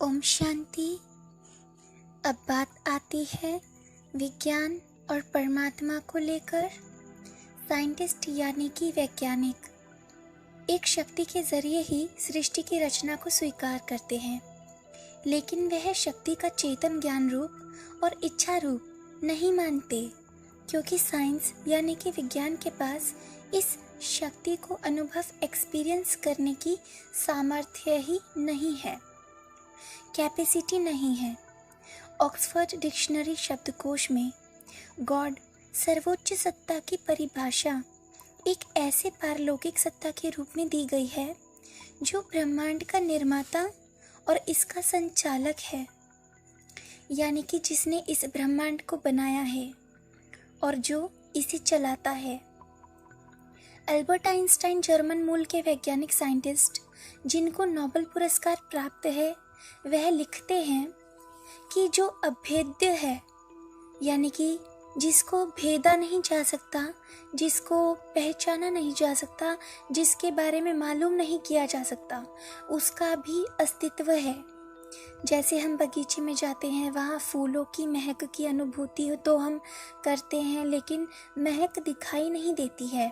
ओम शांति। अब बात आती है विज्ञान और परमात्मा को लेकर। साइंटिस्ट यानी कि वैज्ञानिक एक शक्ति के जरिए ही सृष्टि की रचना को स्वीकार करते हैं, लेकिन वह शक्ति का चेतन ज्ञान रूप और इच्छा रूप नहीं मानते, क्योंकि साइंस यानी कि विज्ञान के पास इस शक्ति को अनुभव एक्सपीरियंस करने की सामर्थ्य ही नहीं है, कैपेसिटी नहीं है। ऑक्सफोर्ड डिक्शनरी शब्दकोश में गॉड सर्वोच्च सत्ता की परिभाषा एक ऐसे पारलौकिक सत्ता के रूप में दी गई है जो ब्रह्मांड का निर्माता और इसका संचालक है, यानी कि जिसने इस ब्रह्मांड को बनाया है और जो इसे चलाता है। अल्बर्ट आइंस्टाइन जर्मन मूल के वैज्ञानिक साइंटिस्ट जिनको नोबेल पुरस्कार प्राप्त है, वह लिखते हैं कि जो अभेद्य है, यानी कि जिसको भेदा नहीं जा सकता, जिसको पहचाना नहीं जा सकता, जिसके बारे में मालूम नहीं किया जा सकता, उसका भी अस्तित्व है। जैसे हम बगीचे में जाते हैं, वहाँ फूलों की महक की अनुभूति तो हम करते हैं, लेकिन महक दिखाई नहीं देती है।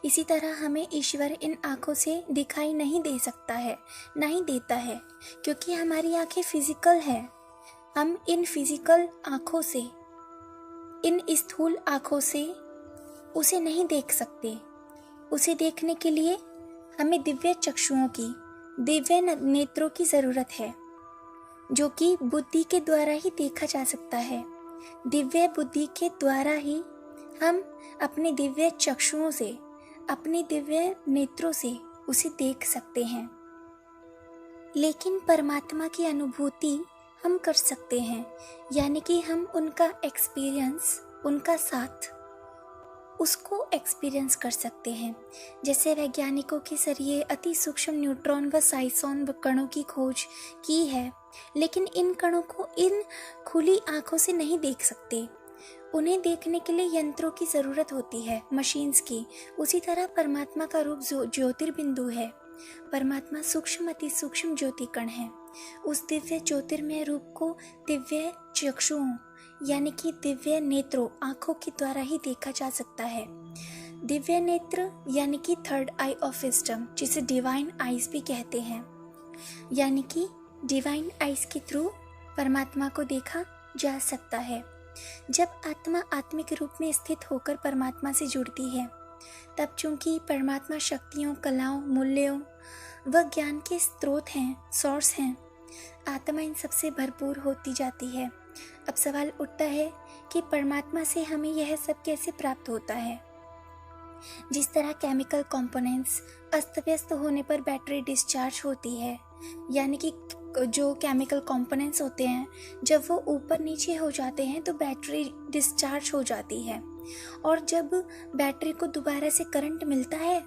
इसी तरह हमें ईश्वर इन आँखों से दिखाई नहीं दे सकता है, नहीं देता है, क्योंकि हमारी आँखें फिजिकल हैं। हम इन फिजिकल आँखों से, इन स्थूल आँखों से उसे नहीं देख सकते। उसे देखने के लिए हमें दिव्य चक्षुओं की, दिव्य नेत्रों की ज़रूरत है, जो कि बुद्धि के द्वारा ही देखा जा सकता है। दिव्य बुद्धि के द्वारा ही हम अपने दिव्य चक्षुओं से, अपने दिव्य नेत्रों से उसे देख सकते हैं। लेकिन परमात्मा की अनुभूति हम कर सकते हैं, यानी कि हम उनका एक्सपीरियंस, उनका साथ, उसको एक्सपीरियंस कर सकते हैं। जैसे वैज्ञानिकों के जरिए अति सूक्ष्म न्यूट्रॉन व साइसोन व कणों की खोज की है, लेकिन इन कणों को इन खुली आँखों से नहीं देख सकते। उन्हें देखने के लिए यंत्रों की ज़रूरत होती है, मशीन्स की। उसी तरह परमात्मा का रूप ज्योतिर्बिंदु है। परमात्मा सूक्ष्म अति सूक्ष्म ज्योति कण है। उस दिव्य ज्योतिर्मय रूप को दिव्य चक्षुओं यानी कि दिव्य नेत्रों, आँखों के द्वारा ही देखा जा सकता है। दिव्य नेत्र यानी कि थर्ड आई ऑफ विजडम, जिसे डिवाइन आइज भी कहते हैं, यानी कि डिवाइन आइज के थ्रू परमात्मा को देखा जा सकता है। जब आत्मा आत्मिक रूप में स्थित होकर परमात्मा से जुड़ती है, तब चूंकि परमात्मा शक्तियों, कलाओं, मूल्यों व ज्ञान के स्रोत हैं, सोर्स हैं, आत्मा इन सबसे भरपूर होती जाती है। अब सवाल उठता है कि परमात्मा से हमें यह सब कैसे प्राप्त होता है। जिस तरह केमिकल कंपोनेंट्स अस्त व्यस्त होने पर बैटरी डिस्चार्ज होती है, यानी कि जो केमिकल कंपोनेंट्स होते हैं, जब वो ऊपर नीचे हो जाते हैं तो बैटरी डिस्चार्ज हो जाती है, और जब बैटरी को दोबारा से करंट मिलता है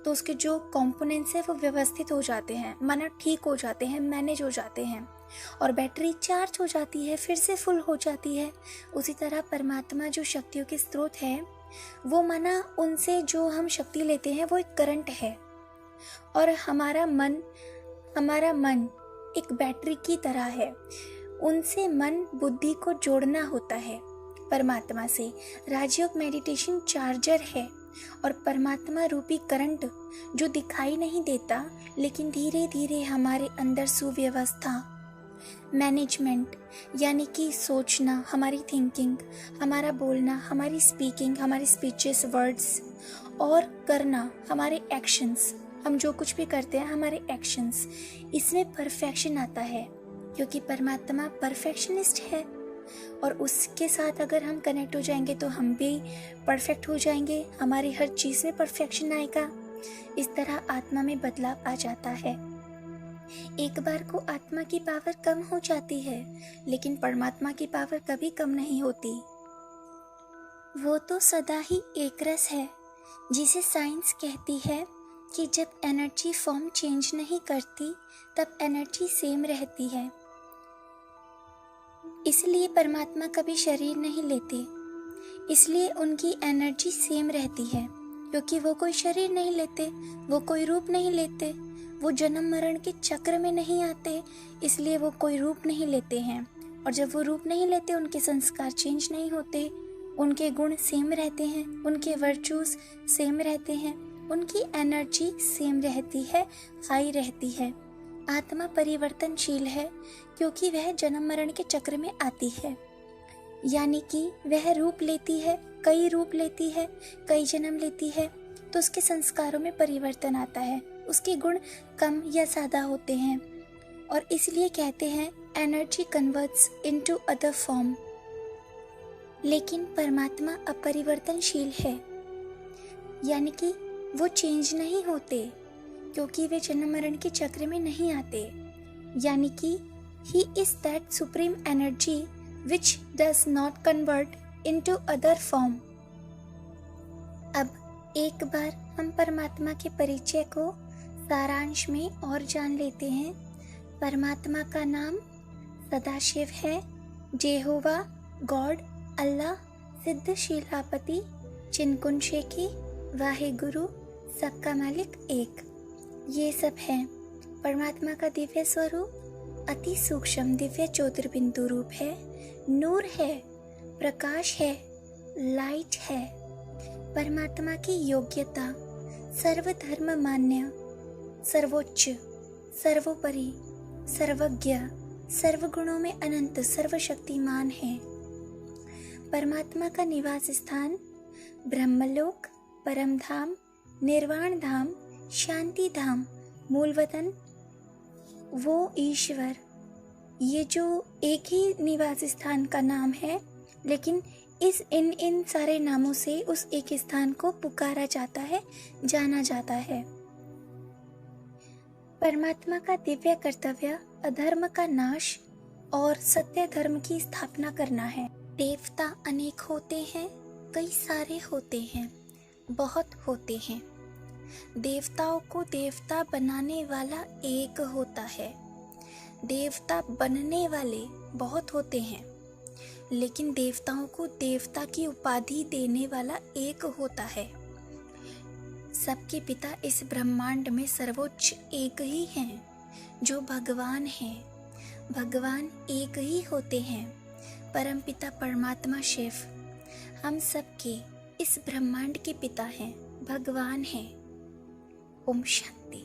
तो उसके जो कंपोनेंट्स हैं वो व्यवस्थित हो जाते हैं, माना ठीक हो जाते हैं, मैनेज हो जाते हैं, और बैटरी चार्ज हो जाती है, फिर से फुल हो जाती है। उसी तरह परमात्मा जो शक्तियों के स्रोत है, वो माना उनसे जो हम शक्ति लेते हैं वो एक करंट है, और हमारा मन एक बैटरी की तरह है। उनसे मन बुद्धि को जोड़ना होता है परमात्मा से। राजयोग मेडिटेशन चार्जर है, और परमात्मा रूपी करंट जो दिखाई नहीं देता, लेकिन धीरे धीरे हमारे अंदर सुव्यवस्था, मैनेजमेंट यानी कि सोचना, हमारी थिंकिंग, हमारा बोलना, हमारी स्पीकिंग, हमारी स्पीचेस, वर्ड्स, और करना, हमारे एक्शंस, हम जो कुछ भी करते हैं, हमारे एक्शंस, इसमें परफेक्शन आता है, क्योंकि परमात्मा परफेक्शनिस्ट है। और उसके साथ अगर हम कनेक्ट हो जाएंगे तो हम भी परफेक्ट हो जाएंगे, हमारी हर चीज़ में परफेक्शन आएगा। इस तरह आत्मा में बदलाव आ जाता है। एक बार को आत्मा की पावर कम हो जाती है, लेकिन परमात्मा की पावर कभी कम नहीं होती। वो तो सदा ही एक रस है, जिसे साइंस कहती है कि जब एनर्जी फॉर्म चेंज नहीं करती, तब एनर्जी सेम रहती है। इसलिए परमात्मा कभी शरीर नहीं लेते, इसलिए उनकी एनर्जी सेम रहती है, क्योंकि वो कोई शरीर नहीं लेते, वो कोई रूप नहीं लेते, वो जन्म मरण के चक्र में नहीं आते, इसलिए वो कोई रूप नहीं लेते हैं। और जब वो रूप नहीं लेते, उनके संस्कार चेंज नहीं होते, उनके गुण सेम रहते हैं, उनके वर्चूज सेम रहते हैं, उनकी एनर्जी सेम रहती है, हाई रहती है। आत्मा परिवर्तनशील है क्योंकि वह जन्म मरण के चक्र में आती है, यानी कि वह रूप लेती है, कई रूप लेती है, कई जन्म लेती है, तो उसके संस्कारों में परिवर्तन आता है, उसके गुण कम या ज़्यादा होते हैं, और इसलिए कहते हैं energy converts into other form. लेकिन परमात्मा अपरिवर्तनशील है, यानी कि वो चेंज नहीं होते क्योंकि वे जन्म मरण के चक्र में नहीं आते, यानी कि he is that supreme energy which does not convert into other form. अब एक बार हम परमात्मा के परिचय को सारांश में और जान लेते हैं। परमात्मा का नाम सदाशिव है, जेहोवा, गॉड, अल्लाह, सिद्ध शीलापति, चिनकुन शेखी, वाहे गुरु, सबका मालिक एक। ये सब है। परमात्मा का दिव्य स्वरूप अति सूक्ष्म दिव्य ज्योतिर्बिंदु रूप है, नूर है, प्रकाश है, लाइट है। परमात्मा की योग्यता सर्वधर्म मान्य, सर्वोच्च, सर्वोपरि, सर्वज्ञ, सर्वगुणों में अनंत, सर्वशक्तिमान है। परमात्मा का निवास स्थान ब्रह्मलोक, परम धाम, निर्वाण धाम, शांति धाम, मूलवतन, वो ईश्वर। ये जो एक ही निवास स्थान का नाम है, लेकिन इन सारे नामों से उस एक स्थान को पुकारा जाता है, जाना जाता है। परमात्मा का दिव्य कर्तव्य अधर्म का नाश और सत्य धर्म की स्थापना करना है। देवता अनेक होते हैं, कई सारे होते हैं, बहुत होते हैं। देवताओं को देवता बनाने वाला एक होता है। देवता बनने वाले बहुत होते हैं, लेकिन देवताओं को देवता की उपाधि देने वाला एक होता है। सबके पिता इस ब्रह्मांड में सर्वोच्च एक ही हैं, जो भगवान हैं। भगवान एक ही होते हैं, परमपिता परमात्मा शिव। हम सबके इस ब्रह्मांड के पिता हैं, भगवान हैं। ओम शांति।